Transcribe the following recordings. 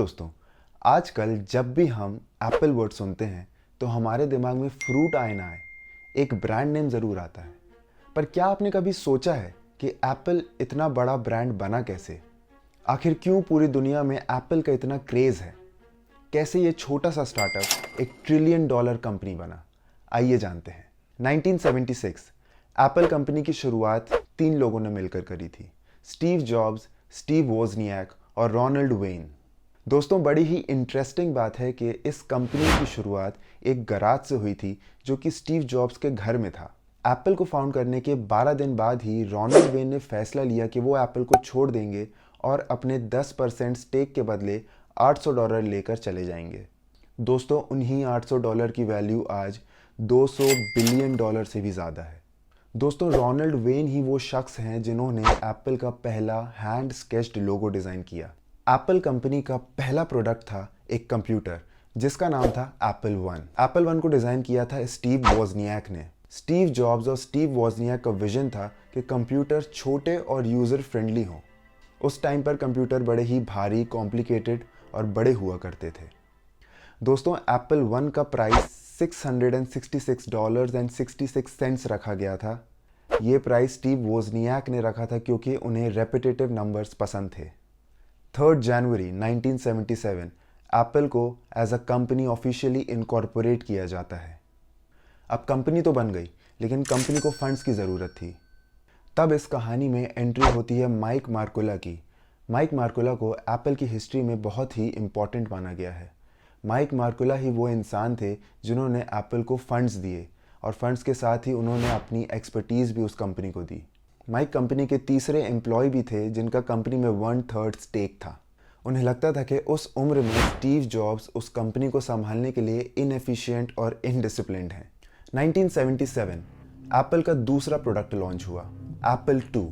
दोस्तों, आजकल जब भी हम एप्पल वर्ड सुनते हैं तो हमारे दिमाग में फ्रूट आए ना आए, एक ब्रांड नेम ज़रूर आता है। पर क्या आपने कभी सोचा है कि एप्पल इतना बड़ा ब्रांड बना कैसे? आखिर क्यों पूरी दुनिया में एप्पल का इतना क्रेज़ है? कैसे ये छोटा सा स्टार्टअप एक ट्रिलियन डॉलर कंपनी बना? आइए जानते हैं। 1976 एप्पल कंपनी की शुरुआत 3 लोगों ने मिलकर करी थी। स्टीव जॉब्स, स्टीव वोजनियाक और रोनाल्ड वेन। दोस्तों, बड़ी ही इंटरेस्टिंग बात है कि इस कंपनी की शुरुआत एक गराज से हुई थी जो कि स्टीव जॉब्स के घर में था। एप्पल को फाउंड करने के 12 दिन बाद ही रोनाल्ड वेन ने फैसला लिया कि वो एप्पल को छोड़ देंगे और अपने 10% स्टेक के बदले $800 लेकर चले जाएंगे। दोस्तों, उन्हीं $800 की वैल्यू आज $200 बिलियन से भी ज़्यादा है। दोस्तों, रोनाल्ड वेन ही वो शख्स हैं जिन्होंने एप्पल का पहला हैंड स्केच्ड लोगो डिज़ाइन किया। एप्पल कंपनी का पहला प्रोडक्ट था एक कंप्यूटर जिसका नाम था एप्पल वन। एप्पल वन को डिज़ाइन किया था स्टीव वोजनियाक ने। स्टीव जॉब्स और स्टीव वोजनियाक का विजन था कि कंप्यूटर छोटे और यूज़र फ्रेंडली हों। उस टाइम पर कंप्यूटर बड़े ही भारी, कॉम्प्लिकेटेड और बड़े हुआ करते थे। दोस्तों, एप्पल वन का प्राइस $666.66 रखा गया था। ये प्राइस स्टीव वोजनियाक ने रखा था क्योंकि उन्हें रेपिटेटिव नंबर्स पसंद थे। 3 जनवरी 1977 एप्पल को as a company officially incorporate किया जाता है। अब कंपनी तो बन गई, लेकिन कंपनी को फंड्स की ज़रूरत थी। तब इस कहानी में एंट्री होती है माइक मार्कुला की। माइक मार्कुला को एप्पल की हिस्ट्री में बहुत ही इम्पॉर्टेंट माना गया है। माइक मार्कुला ही वो इंसान थे जिन्होंने एप्पल को फंड्स दिए और फंड्स के साथ ही उन्होंने अपनी एक्सपर्टीज़ भी उस कंपनी को दी। माइक कंपनी के तीसरे एम्प्लॉय भी थे जिनका कंपनी में 1/3 स्टेक था। उन्हें लगता था कि उस उम्र में स्टीव जॉब्स उस कंपनी को संभालने के लिए इनएफिशिएंट और इनडिसिप्लिन्ड हैं। 1977 एप्पल का दूसरा प्रोडक्ट लॉन्च हुआ, एप्पल टू।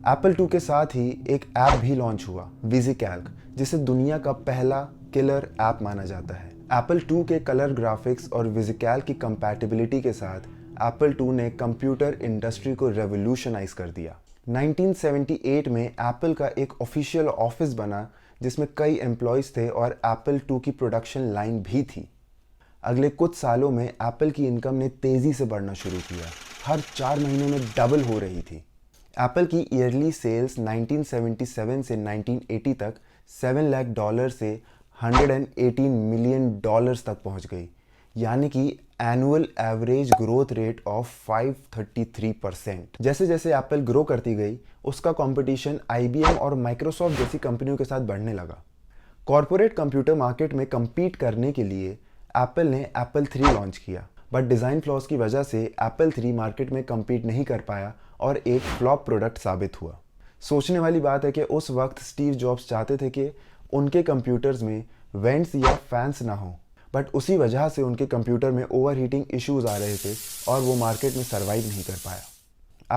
एप्पल टू के साथ ही एक ऐप भी लॉन्च हुआ, विजिकैल्क, जिसे दुनिया का पहला किलर ऐप माना जाता है। एप्पल टू के कलर ग्राफिक्स और विजिकैल्क की कंपैटिबिलिटी के साथ एप्पल टू ने कंप्यूटर इंडस्ट्री को रेवोल्यूशनाइज कर दिया। 1978 में एप्पल का एक ऑफिशियल ऑफिस बना जिसमें कई एम्प्लॉयज़ थे और एप्पल टू की प्रोडक्शन लाइन भी थी। अगले कुछ सालों में एप्पल की इनकम ने तेज़ी से बढ़ना शुरू किया, हर 4 महीने में डबल हो रही थी। एप्पल की ईयरली सेल्स 1977 से 1980 तक $7 लाख से $118 मिलियन तक पहुंच गई, यानी कि annual average growth rate of 533%। जैसे जैसे एप्पल ग्रो करती गई, उसका कंपटीशन IBM और माइक्रोसॉफ्ट जैसी कंपनियों के साथ बढ़ने लगा। कॉरपोरेट कंप्यूटर मार्केट में compete करने के लिए एप्पल ने एप्पल 3 लॉन्च किया, बट डिज़ाइन फ्लॉज की वजह से एप्पल 3 मार्केट में compete नहीं कर पाया और एक फ्लॉप प्रोडक्ट साबित हुआ। सोचने वाली बात है कि उस वक्त स्टीव जॉब्स चाहते थे कि उनके कंप्यूटर्स में वेंट्स या फैंस ना हो, बट उसी वजह से उनके कंप्यूटर में ओवरहीटिंग इश्यूज आ रहे थे और वो मार्केट में सरवाइव नहीं कर पाया।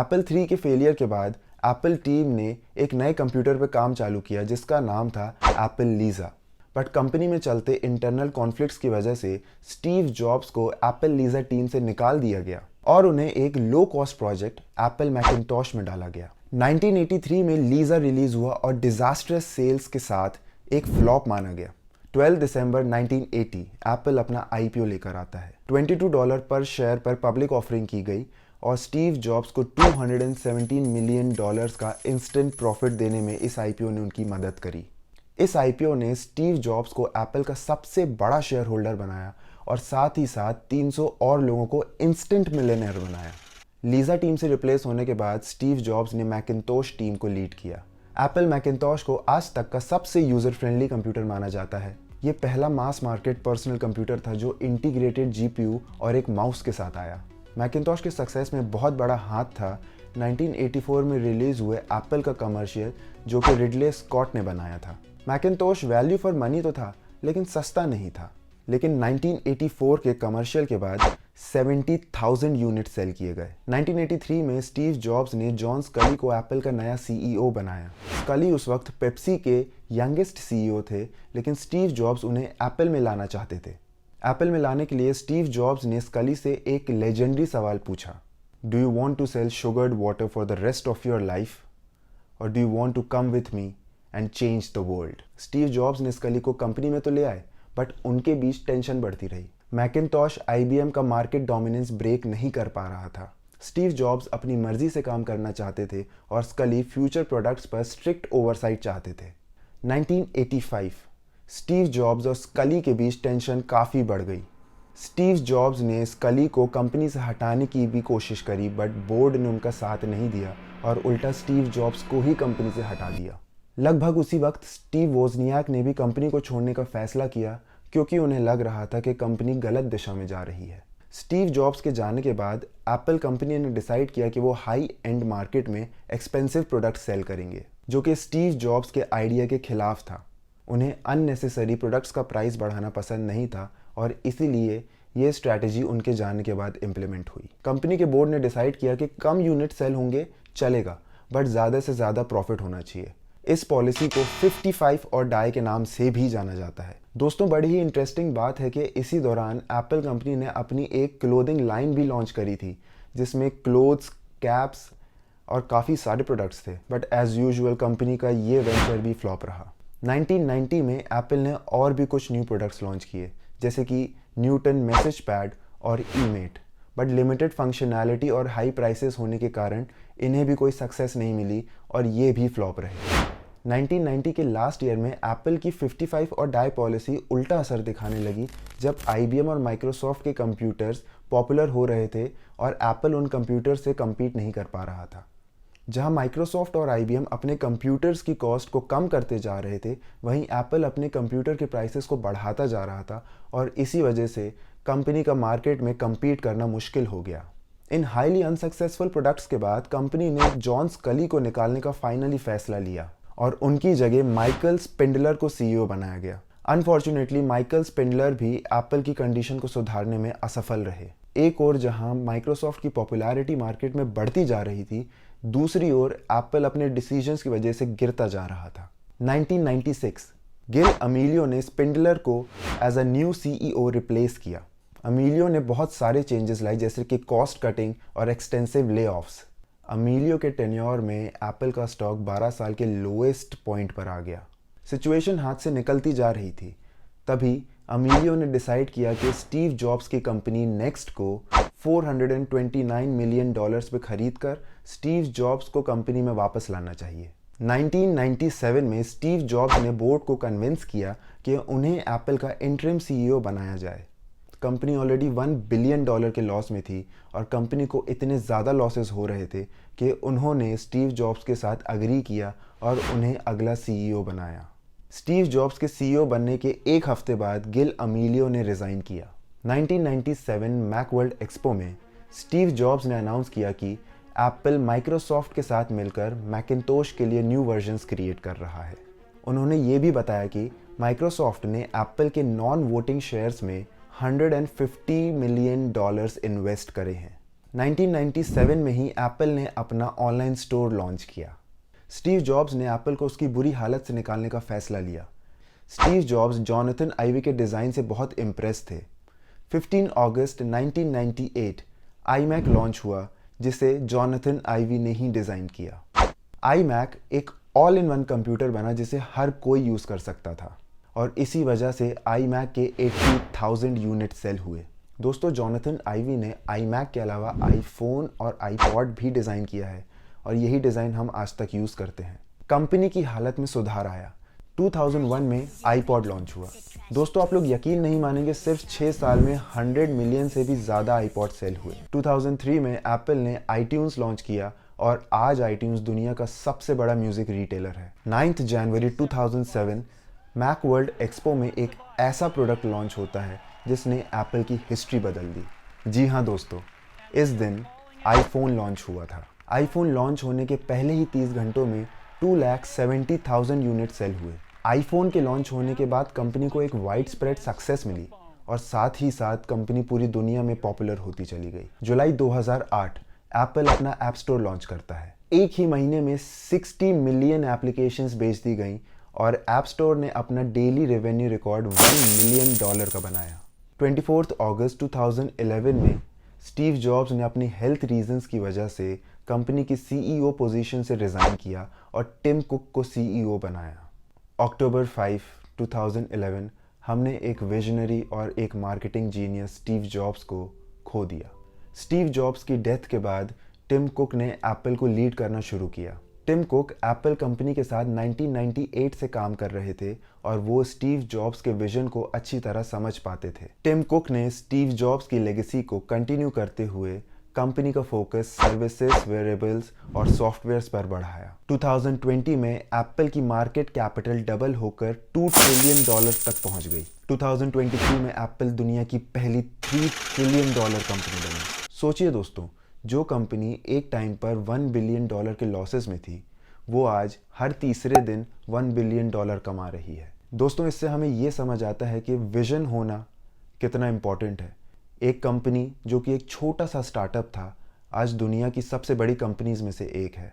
एप्पल 3 के फेलियर के बाद एप्पल टीम ने एक नए कंप्यूटर पर काम चालू किया जिसका नाम था एप्पल लीज़ा, बट कंपनी में चलते इंटरनल कॉन्फ्लिक्ट्स की वजह से स्टीव जॉब्स को एप्पल लीज़ा टीम से निकाल दिया गया और उन्हें एक लो कॉस्ट प्रोजेक्ट एप्पल मैकिन्टॉश में डाला गया। 1983 में लीज़ा रिलीज हुआ और डिजास्ट्रस सेल्स के साथ एक फ्लॉप माना गया। 12 दिसंबर 1980 एप्पल अपना IPO लेकर आता है। $22 पर शेयर पर पब्लिक ऑफरिंग की गई और स्टीव जॉब्स को $217 मिलियन का इंस्टेंट प्रॉफिट देने में इस IPO ने उनकी मदद करी। इस IPO ने स्टीव जॉब्स को एप्पल का सबसे बड़ा शेयर होल्डर बनाया और साथ ही साथ 300 और लोगों को इंस्टेंट मिलियनेयर बनाया। लीज़ा टीम से रिप्लेस होने के बाद स्टीव जॉब्स ने मैकिन्टॉश टीम को लीड किया। एप्पल मैकिन्टॉश को आज तक का सबसे यूज़र फ्रेंडली कंप्यूटर माना जाता है। ये पहला मास मार्केट पर्सनल कंप्यूटर था जो इंटीग्रेटेड GPU और एक माउस के साथ आया। मैकिन्टॉश के सक्सेस में बहुत बड़ा हाथ था 1984 में रिलीज हुए एप्पल का कमर्शियल जो कि रिडले स्कॉट ने बनाया था। मैकिन्टॉश वैल्यू फॉर मनी तो था, लेकिन सस्ता नहीं था। लेकिन 1984 के कमर्शियल के बाद 70,000 यूनिट सेल किए गए। 1983 में स्टीव जॉब्स ने जॉन स्कली को एप्पल का नया CEO बनाया। स्कली उस वक्त पेप्सी के यंगेस्ट CEO थे, लेकिन स्टीव जॉब्स उन्हें एप्पल में लाना चाहते थे। एप्पल में लाने के लिए स्टीव जॉब्स ने स्कली से एक लेजेंडरी सवाल पूछा, do you want to sell sugared water for the rest of your life और do you want to come with me and change the world. Steve Jobs ने स्कली को कंपनी में तो ले आए, बट उनके बीच टेंशन बढ़ती रही। मैकिन्टॉश IBM का मार्केट डोमिनेंस ब्रेक नहीं कर पा रहा था। स्टीव जॉब्स अपनी मर्जी से काम करना चाहते थे और स्कली फ्यूचर प्रोडक्ट्स पर स्ट्रिक्ट ओवरसाइट चाहते थे। 1985 स्टीव जॉब्स और स्कली के बीच टेंशन काफ़ी बढ़ गई। स्टीव जॉब्स ने स्कली को कंपनी से हटाने की भी कोशिश करी, बट बोर्ड ने उनका साथ नहीं दिया और उल्टा स्टीव जॉब्स को ही कंपनी से हटा दिया। लगभग उसी वक्त स्टीव वोजनियाक ने भी कंपनी को छोड़ने का फैसला किया, क्योंकि उन्हें लग रहा था कि कंपनी गलत दिशा में जा रही है। स्टीव जॉब्स के जाने के बाद एप्पल कंपनी ने डिसाइड किया कि वो हाई एंड मार्केट में एक्सपेंसिव प्रोडक्ट सेल करेंगे, जो कि स्टीव जॉब्स के आइडिया के खिलाफ था। उन्हें अननेसेसरी प्रोडक्ट्स का प्राइस बढ़ाना पसंद नहीं था और इसीलिए ये स्ट्रैटेजी उनके जाने के बाद इम्प्लीमेंट हुई। कंपनी के बोर्ड ने डिसाइड किया कि कम यूनिट सेल होंगे चलेगा, बट ज़्यादा से ज़्यादा प्रॉफिट होना चाहिए। इस पॉलिसी को 55 और डाई के नाम से भी जाना जाता है। दोस्तों, बड़ी ही इंटरेस्टिंग बात है कि इसी दौरान एप्पल कंपनी ने अपनी एक क्लोथिंग लाइन भी लॉन्च करी थी, जिसमें क्लोथ्स, कैप्स और काफ़ी सारे प्रोडक्ट्स थे, बट एज यूजुअल कंपनी का ये वेंचर भी फ्लॉप रहा। 1990 में एप्पल ने और भी कुछ न्यू प्रोडक्ट्स लॉन्च किए, जैसे कि न्यूटन मैसेज पैड और ईमेट, बट लिमिटेड फंक्शनैलिटी और हाई प्राइसेस होने के कारण इन्हें भी कोई सक्सेस नहीं मिली और ये भी फ्लॉप रहे। 1990 के लास्ट ईयर में एप्पल की 55 और डाई पॉलिसी उल्टा असर दिखाने लगी, जब IBM और माइक्रोसॉफ्ट के कंप्यूटर्स पॉपुलर हो रहे थे और एप्पल उन कंप्यूटर से कम्पीट नहीं कर पा रहा था। जहां माइक्रोसॉफ्ट और IBM अपने कंप्यूटर्स की कॉस्ट को कम करते जा रहे थे, वहीं एप्पल अपने कंप्यूटर के प्राइसेस को बढ़ाता जा रहा था और इसी वजह से कंपनी का मार्केट में कम्पीट करना मुश्किल हो गया। इन हाईली अनसक्सेसफुल प्रोडक्ट्स के बाद कंपनी ने जॉन स्कली को निकालने का फाइनली फैसला लिया और उनकी जगह माइकल स्पिंडलर को CEO बनाया गया। अनफॉर्चुनेटली माइकल स्पिंडलर भी एप्पल की कंडीशन को सुधारने में असफल रहे। एक और जहां माइक्रोसॉफ्ट की पॉपुलैरिटी मार्केट में बढ़ती जा रही थी, दूसरी ओर एप्पल अपने डिसीजंस की वजह से गिरता जा रहा था। 1996 गिल अमीलियो ने स्पिंडलर को as a new CEO replace किया। अमीलियो ने बहुत सारे चेंजेस लाए, जैसे कि कॉस्ट कटिंग और एक्सटेंसिव ले-ऑफ्स। अमीलियो के टेन्योर में एप्पल का स्टॉक 12 साल के लोएस्ट पॉइंट पर आ गया। सिचुएशन हाथ से निकलती जा रही थी। तभी अमीलियो ने डिसाइड किया कि स्टीव जॉब्स की कंपनी नेक्स्ट को $429 मिलियन पे खरीद कर स्टीव जॉब्स को कंपनी में वापस लाना चाहिए। 1997 में स्टीव जॉब्स ने बोर्ड को कन्विंस किया कि उन्हें एप्पल का इंटरिम CEO बनाया जाए। कंपनी ऑलरेडी $1 बिलियन के लॉस में थी और कंपनी को इतने ज़्यादा लॉसेस हो रहे थे कि उन्होंने स्टीव जॉब्स के साथ अग्री किया और उन्हें अगला CEO बनाया। स्टीव जॉब्स के CEO बनने के एक हफ्ते बाद गिल अमीलियो ने रिज़ाइन किया। 1997 मैकवर्ल्ड एक्सपो में स्टीव जॉब्स ने अनाउंस किया कि एप्पल माइक्रोसॉफ्ट के साथ मिलकर मैकिन्टोश के लिए न्यू वर्जन्स क्रिएट कर रहा है। उन्होंने ये भी बताया कि माइक्रोसॉफ्ट ने एप्पल के नॉन वोटिंग शेयर्स में $150 मिलियन इन्वेस्ट करे हैं। 1997 में ही एप्पल ने अपना ऑनलाइन स्टोर लॉन्च किया। स्टीव जॉब्स ने एप्पल को उसकी बुरी हालत से निकालने का फैसला लिया। स्टीव जॉब्स जॉनथन आइवी के डिज़ाइन से बहुत इम्प्रेस थे। 15 अगस्त 1998 iMac लॉन्च हुआ, जिसे जॉनथन आइवी ने ही डिज़ाइन किया। iMac एक ऑल इन वन कंप्यूटर बना जिसे हर कोई यूज़ कर सकता था और इसी वजह से iMac के 80,000 यूनिट सेल हुए। दोस्तों, जॉनथन आइवी ने iMac के अलावा आईफोन और iPod भी डिज़ाइन किया है और यही डिज़ाइन हम आज तक यूज़ करते हैं। कंपनी की हालत में सुधार आया। 2001 में iPod लॉन्च हुआ। दोस्तों, आप लोग यकीन नहीं मानेंगे, सिर्फ 6 साल में 100 मिलियन से भी ज़्यादा iPod सेल हुए। 2003 में एप्पल ने iTunes लॉन्च किया और आज iTunes दुनिया का सबसे बड़ा म्यूज़िक रिटेलर है। 9 जनवरी 2007 मैकवर्ल्ड एक्सपो में एक ऐसा प्रोडक्ट लॉन्च होता है जिसने एप्पल की हिस्ट्री बदल दी। जी हाँ दोस्तों, इस दिन आईफोन लॉन्च हुआ था। आईफोन लॉन्च होने के पहले ही 30 घंटों में 2,70,000 यूनिट सेल हुए। आईफोन के लॉन्च होने के बाद कंपनी को एक वाइड स्प्रेड सक्सेस मिली और साथ ही साथ कंपनी पूरी दुनिया में पॉपुलर होती चली गई। जुलाई 2008 एप्पल अपना ऐप स्टोर लॉन्च करता है। एक ही महीने में 60 मिलियन एप्लीकेशंस बेच दी गई और ऐप स्टोर ने अपना डेली रेवेन्यू रिकॉर्ड $1 मिलियन का बनाया। 24 अगस्त 2011 में स्टीव जॉब्स ने अपनी हेल्थ रीजंस की वजह से कंपनी की CEO पोजीशन से रिज़ाइन किया और टिम कुक को CEO बनाया। अक्टूबर 5, 2011 हमने एक विजनरी और एक मार्केटिंग जीनियस स्टीव जॉब्स को खो दिया। स्टीव जॉब्स की डेथ के बाद टिम कुक ने एप्पल को लीड करना शुरू किया। टिम कुक एप्पल कंपनी के साथ 1998 से काम कर रहे थे और वो स्टीव जॉब्स के विजन को अच्छी तरह समझ पाते थे। टिम कुक ने स्टीव जॉब्स की लेगेसी को कंटिन्यू करते हुए कंपनी का फोकस सर्विसेज, वेरेबल्स और सॉफ्टवेयर्स पर बढ़ाया। 2020 में एप्पल की मार्केट कैपिटल डबल होकर $2 ट्रिलियन तक पहुंच गई। 2023 में एप्पल दुनिया की पहली $3 ट्रिलियन कंपनी बनी। सोचिए दोस्तों, जो कंपनी एक टाइम पर $1 बिलियन के लॉसेस में थी, वो आज हर तीसरे दिन $1 बिलियन कमा रही है। दोस्तों, इससे हमें ये समझ आता है कि विजन होना कितना इम्पोर्टेंट है। एक कंपनी जो कि एक छोटा सा स्टार्टअप था, आज दुनिया की सबसे बड़ी कंपनीज में से एक है।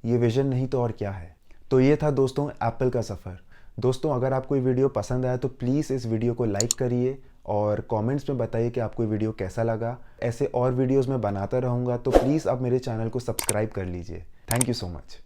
ये विजन नहीं तो और क्या है। तो ये था दोस्तों एप्पल का सफ़र। दोस्तों, अगर आपको ये वीडियो पसंद आया तो प्लीज़ इस वीडियो को लाइक करिए और कमेंट्स में बताइए कि आपको ये वीडियो कैसा लगा। ऐसे और वीडियोस मैं बनाता रहूँगा, तो प्लीज़ आप मेरे चैनल को सब्सक्राइब कर लीजिए। Thank you so much.